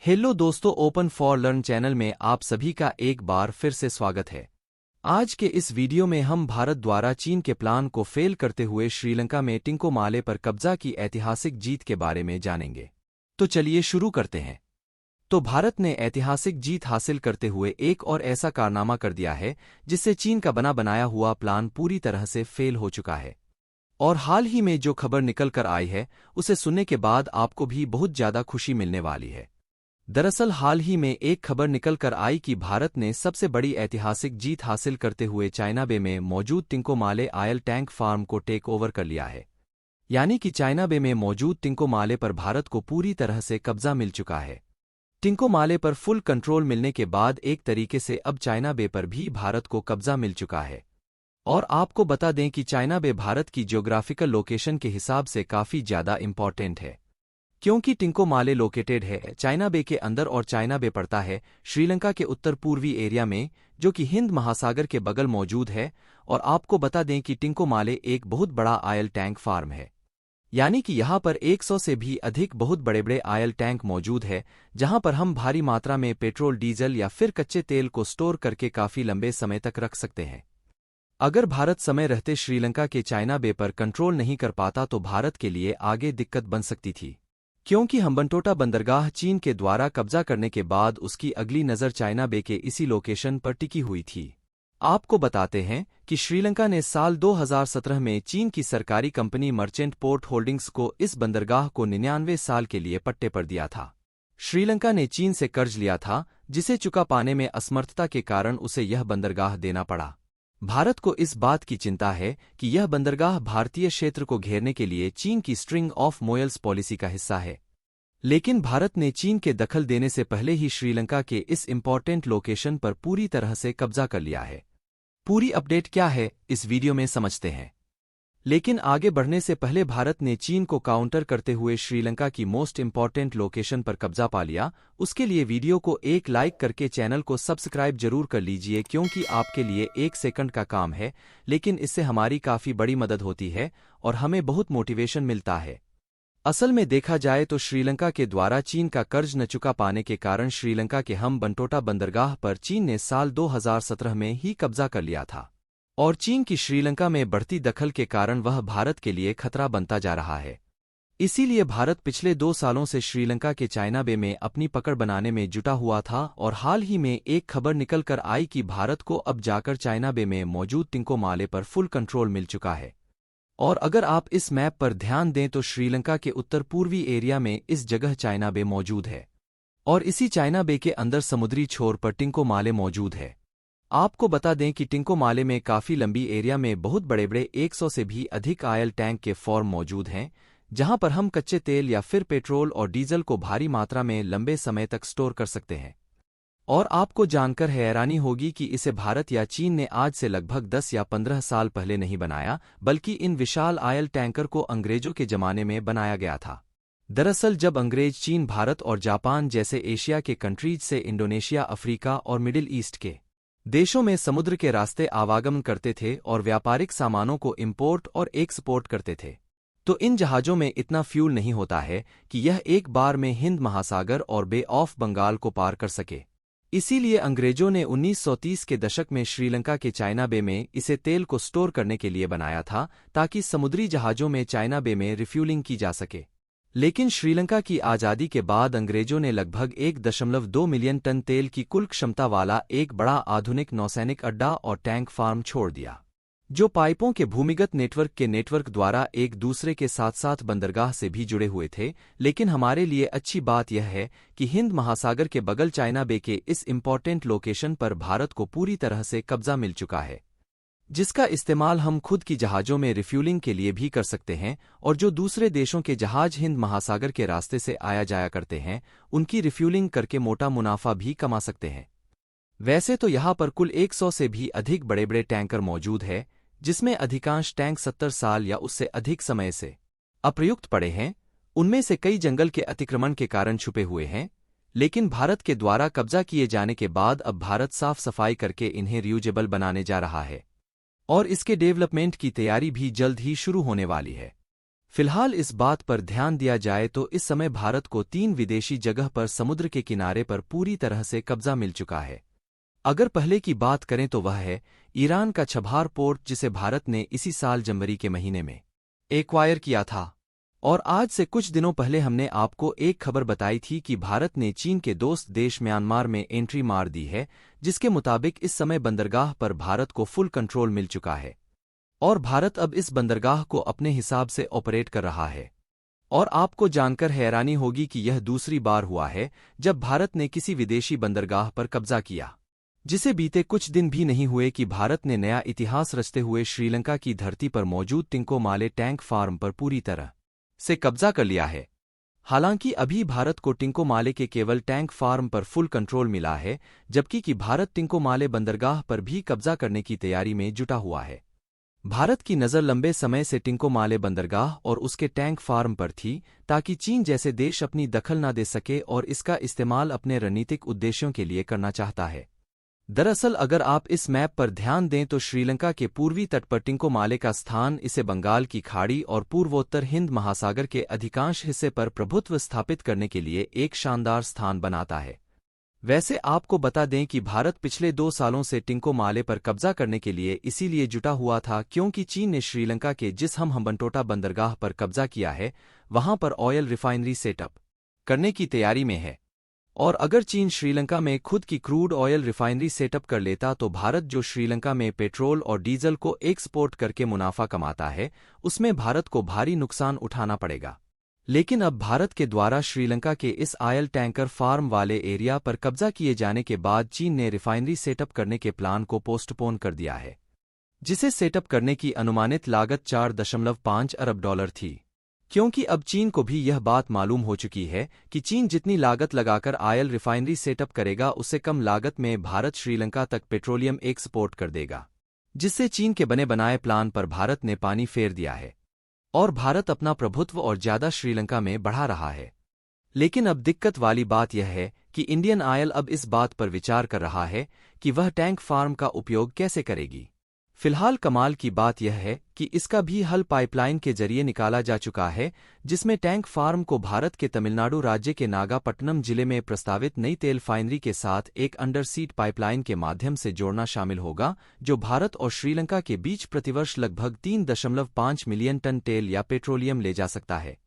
Hello दोस्तों, open for learn channel में आप सभी का एक बार फिर से स्वागत है। आज के इस वीडियो में हम भारत द्वारा चीन के प्लान को फेल करते हुए श्रीलंका में टिंकोमाले पर कब्जा की ऐतिहासिक जीत के बारे में जानेंगे। तो चलिए शुरू करते हैं। तो भारत ने ऐतिहासिक जीत हासिल करते हुए एक और ऐसा कारनामा कर दिया है जिससे चीन का बना बनाया हुआ प्लान पूरी तरह से फेल हो चुका है। और हाल ही में जो खबर निकल कर आई है उसे सुनने के बाद आपको भी बहुत ज्यादा खुशी मिलने वाली है। दरअसल हाल ही में एक खबर निकल कर आई कि भारत ने सबसे बड़ी ऐतिहासिक जीत हासिल करते हुए चाइना बे में मौजूद टिंकोमाले ऑयल टैंक फार्म को टेक ओवर कर लिया है। यानी कि चाइना बे में मौजूद टिंकोमाले पर भारत को पूरी तरह से कब्जा मिल चुका है। टिंकोमाले पर फुल कंट्रोल मिलने के बाद एक तरीके से अब चाइना बे पर भी भारत को कब्जा मिल चुका है। और आपको बता दें कि चाइना बे भारत की ज्योग्राफिकल लोकेशन के हिसाब से काफी ज्यादा इंपॉर्टेंट है, क्योंकि टिंकोमाले लोकेटेड है चाइना बे के अंदर और चाइना बे पड़ता है श्रीलंका के उत्तर पूर्वी एरिया में, जो कि हिंद महासागर के बगल मौजूद है। और आपको बता दें कि टिंकोमाले एक बहुत बड़ा ऑयल टैंक फार्म है, यानी कि यहाँ पर 100 से भी अधिक बहुत बड़े बड़े ऑयल टैंक मौजूद है, जहाँ पर हम भारी मात्रा में पेट्रोल, डीजल या फिर कच्चे तेल को स्टोर करके काफी लंबे समय तक रख सकते हैं। अगर भारत समय रहते श्रीलंका के चाइना बे पर कंट्रोल नहीं कर पाता तो भारत के लिए आगे दिक्कत बन सकती थी, क्योंकि हम्बनटोटा बंदरगाह चीन के द्वारा कब्जा करने के बाद उसकी अगली नज़र चाइना बे के इसी लोकेशन पर टिकी हुई थी। आपको बताते हैं कि श्रीलंका ने साल 2017 में चीन की सरकारी कंपनी मर्चेंट पोर्ट होल्डिंग्स को इस बंदरगाह को 99 साल के लिए पट्टे पर दिया था। श्रीलंका ने चीन से कर्ज लिया था, जिसे चुका पाने में असमर्थता के कारण उसे यह बंदरगाह देना पड़ा। भारत को इस बात की चिंता है कि यह बंदरगाह भारतीय क्षेत्र को घेरने के लिए चीन की स्ट्रिंग ऑफ मोयल्स पॉलिसी का हिस्सा है। लेकिन भारत ने चीन के दखल देने से पहले ही श्रीलंका के इस इंपॉर्टेंट लोकेशन पर पूरी तरह से कब्जा कर लिया है। पूरी अपडेट क्या है इस वीडियो में समझते हैं। लेकिन आगे बढ़ने से पहले भारत ने चीन को काउंटर करते हुए श्रीलंका की मोस्ट इंपॉर्टेंट लोकेशन पर कब्जा पा लिया। उसके लिए वीडियो को एक लाइक करके चैनल को सब्सक्राइब जरूर कर लीजिए, क्योंकि आपके लिए 1 सेकंड का काम है, लेकिन इससे हमारी काफी बड़ी मदद होती है और हमें बहुत मोटिवेशन मिलता है। असल में देखा जाए तो श्रीलंका के द्वारा चीन का कर्ज न चुका पाने के कारण श्रीलंका के हम्बनटोटा बंदरगाह पर चीन ने साल 2017 में ही कब्जा कर लिया था। और चीन की श्रीलंका में बढ़ती दखल के कारण वह भारत के लिए खतरा बनता जा रहा है। इसीलिए भारत पिछले 2 सालों से श्रीलंका के चाइना बे में अपनी पकड़ बनाने में जुटा हुआ था। और हाल ही में एक खबर निकल कर आई कि भारत को अब जाकर चाइना बे में मौजूद टिंकोमाले पर फुल कंट्रोल मिल चुका है। और अगर आप इस मैप पर ध्यान दें तो श्रीलंका के उत्तर पूर्वी एरिया में इस जगह चाइना बे मौजूद है, और इसी चाइना बे के अंदर समुद्री छोर पर टिंकोमाले मौजूद है। आपको बता दें कि टिंकोमाले में काफी लंबी एरिया में बहुत बड़े बड़े 100 से भी अधिक ऑयल टैंक के फॉर्म मौजूद हैं, जहां पर हम कच्चे तेल या फिर पेट्रोल और डीजल को भारी मात्रा में लंबे समय तक स्टोर कर सकते हैं। और आपको जानकर हैरानी होगी कि इसे भारत या चीन ने आज से लगभग 10 या 15 साल पहले नहीं बनाया, बल्कि इन विशाल ऑयल टैंकर को अंग्रेजों के जमाने में बनाया गया था। दरअसल जब अंग्रेज चीन, भारत और जापान जैसे एशिया के कंट्रीज से इंडोनेशिया, अफ्रीका और मिडिल ईस्ट के देशों में समुद्र के रास्ते आवागमन करते थे और व्यापारिक सामानों को इंपोर्ट और एक्सपोर्ट करते थे, तो इन जहाजों में इतना फ्यूल नहीं होता है कि यह एक बार में हिंद महासागर और बे ऑफ बंगाल को पार कर सके। इसीलिए अंग्रेजों ने 1930 के दशक में श्रीलंका के चाइना बे में इसे तेल को स्टोर करने के लिए बनाया था, ताकि समुद्री जहाजों में चाइना बे में रिफ्यूलिंग की जा सके। लेकिन श्रीलंका की आज़ादी के बाद अंग्रेजों ने लगभग 1.2 मिलियन टन तेल की कुल क्षमता वाला एक बड़ा आधुनिक नौसैनिक अड्डा और टैंक फार्म छोड़ दिया, जो पाइपों के भूमिगत नेटवर्क द्वारा एक दूसरे के साथ साथ बंदरगाह से भी जुड़े हुए थे। लेकिन हमारे लिए अच्छी बात यह है कि हिंद महासागर के बगल चाइना बे के इस इंपॉर्टेंट लोकेशन पर भारत को पूरी तरह से कब्जा मिल चुका है, जिसका इस्तेमाल हम खुद की जहाजों में रिफ्यूलिंग के लिए भी कर सकते हैं। और जो दूसरे देशों के जहाज हिंद महासागर के रास्ते से आया जाया करते हैं, उनकी रिफ्यूलिंग करके मोटा मुनाफा भी कमा सकते हैं। वैसे तो यहाँ पर कुल 100 से भी अधिक बड़े बड़े टैंकर मौजूद है, जिसमें अधिकांश टैंक 70 साल या उससे अधिक समय से अप्रयुक्त पड़े हैं। उनमें से कई जंगल के अतिक्रमण के कारण छुपे हुए हैं, लेकिन भारत के द्वारा कब्जा किए जाने के बाद अब भारत साफ सफाई करके इन्हें रियूजेबल बनाने जा रहा है, और इसके डेवलपमेंट की तैयारी भी जल्द ही शुरू होने वाली है। फिलहाल इस बात पर ध्यान दिया जाए तो इस समय भारत को 3 विदेशी जगह पर समुद्र के किनारे पर पूरी तरह से कब्जा मिल चुका है। अगर पहले की बात करें तो वह है ईरान का छबार पोर्ट, जिसे भारत ने इसी साल जनवरी के महीने में एक्वायर किया था। और आज से कुछ दिनों पहले हमने आपको एक खबर बताई थी कि भारत ने चीन के दोस्त देश म्यांमार में एंट्री मार दी है, जिसके मुताबिक इस समय बंदरगाह पर भारत को फुल कंट्रोल मिल चुका है और भारत अब इस बंदरगाह को अपने हिसाब से ऑपरेट कर रहा है। और आपको जानकर हैरानी होगी कि यह दूसरी बार हुआ है जब भारत ने किसी विदेशी बंदरगाह पर कब्जा किया, जिसे बीते कुछ दिन भी नहीं हुए कि भारत ने नया इतिहास रचते हुए श्रीलंका की धरती पर मौजूद टिंकोमाले टैंक फार्म पर पूरी तरह से कब्जा कर लिया है। हालांकि अभी भारत को टिंकोमाले के केवल टैंक फार्म पर फुल कंट्रोल मिला है, जबकि कि भारत टिंकोमाले बंदरगाह पर भी कब्जा करने की तैयारी में जुटा हुआ है। भारत की नज़र लंबे समय से टिंकोमाले बंदरगाह और उसके टैंक फार्म पर थी, ताकि चीन जैसे देश अपनी दखल न दे सके और इसका इस्तेमाल अपने रणनीतिक उद्देश्यों के लिए करना चाहता है। दरअसल अगर आप इस मैप पर ध्यान दें तो श्रीलंका के पूर्वी तट पर टिंकोमाले का स्थान इसे बंगाल की खाड़ी और पूर्वोत्तर हिंद महासागर के अधिकांश हिस्से पर प्रभुत्व स्थापित करने के लिए एक शानदार स्थान बनाता है। वैसे आपको बता दें कि भारत पिछले 2 सालों से टिंकोमाले पर कब्जा करने के लिए इसीलिए जुटा हुआ था क्योंकि चीन ने श्रीलंका के जिस हम्बनटोटा बंदरगाह पर कब्जा किया है, वहां पर ऑयल रिफाइनरी सेटअप करने की तैयारी में है। और अगर चीन श्रीलंका में खुद की क्रूड ऑयल रिफाइनरी सेटअप कर लेता तो भारत जो श्रीलंका में पेट्रोल और डीजल को एक्सपोर्ट करके मुनाफा कमाता है, उसमें भारत को भारी नुकसान उठाना पड़ेगा। लेकिन अब भारत के द्वारा श्रीलंका के इस ऑयल टैंकर फार्म वाले एरिया पर कब्जा किए जाने के बाद चीन ने रिफाइनरी सेटअप करने के प्लान को पोस्टपोन कर दिया है, जिसे सेटअप करने की अनुमानित लागत $4.5 अरब थी। क्योंकि अब चीन को भी यह बात मालूम हो चुकी है कि चीन जितनी लागत लगाकर ऑयल रिफाइनरी सेटअप करेगा, उससे कम लागत में भारत श्रीलंका तक पेट्रोलियम एक्सपोर्ट कर देगा, जिससे चीन के बने बनाए प्लान पर भारत ने पानी फेर दिया है और भारत अपना प्रभुत्व और ज्यादा श्रीलंका में बढ़ा रहा है। लेकिन अब दिक्कत वाली बात यह है कि इंडियन ऑयल अब इस बात पर विचार कर रहा है कि वह टैंक फार्म का उपयोग कैसे करेगी। फिलहाल कमाल की बात यह है कि इसका भी हल पाइपलाइन के जरिए निकाला जा चुका है, जिसमें टैंक फार्म को भारत के तमिलनाडु राज्य के नागापट्टनम जिले में प्रस्तावित नई तेल फाइनरी के साथ एक अंडरसीट पाइपलाइन के माध्यम से जोड़ना शामिल होगा, जो भारत और श्रीलंका के बीच प्रतिवर्ष लगभग 3.5 मिलियन टन तेल या पेट्रोलियम ले जा सकता है।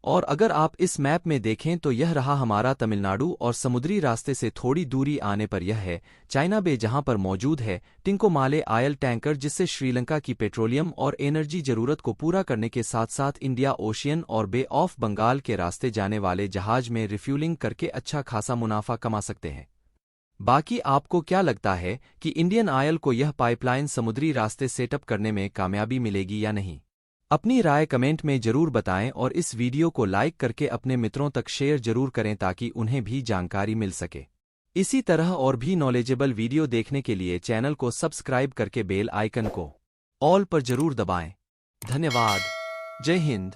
और अगर आप इस मैप में देखें तो यह रहा हमारा तमिलनाडु और समुद्री रास्ते से थोड़ी दूरी आने पर यह है चाइना बे, जहां पर मौजूद है टिंकोमाले ऑयल टैंकर, जिससे श्रीलंका की पेट्रोलियम और एनर्जी जरूरत को पूरा करने के साथ साथ इंडिया ओशियन और बे ऑफ बंगाल के रास्ते जाने वाले जहाज में रिफ्यूलिंग करके अच्छा खासा मुनाफा कमा सकते हैं। बाकी आपको क्या लगता है कि इंडियन ऑयल को यह पाइपलाइन समुद्री रास्ते सेटअप करने में कामयाबी मिलेगी या नहीं? अपनी राय कमेंट में जरूर बताएं और इस वीडियो को लाइक करके अपने मित्रों तक शेयर जरूर करें ताकि उन्हें भी जानकारी मिल सके। इसी तरह और भी नॉलेजेबल वीडियो देखने के लिए चैनल को सब्सक्राइब करके बेल आइकन को ऑल पर जरूर दबाएं। धन्यवाद। जय हिंद।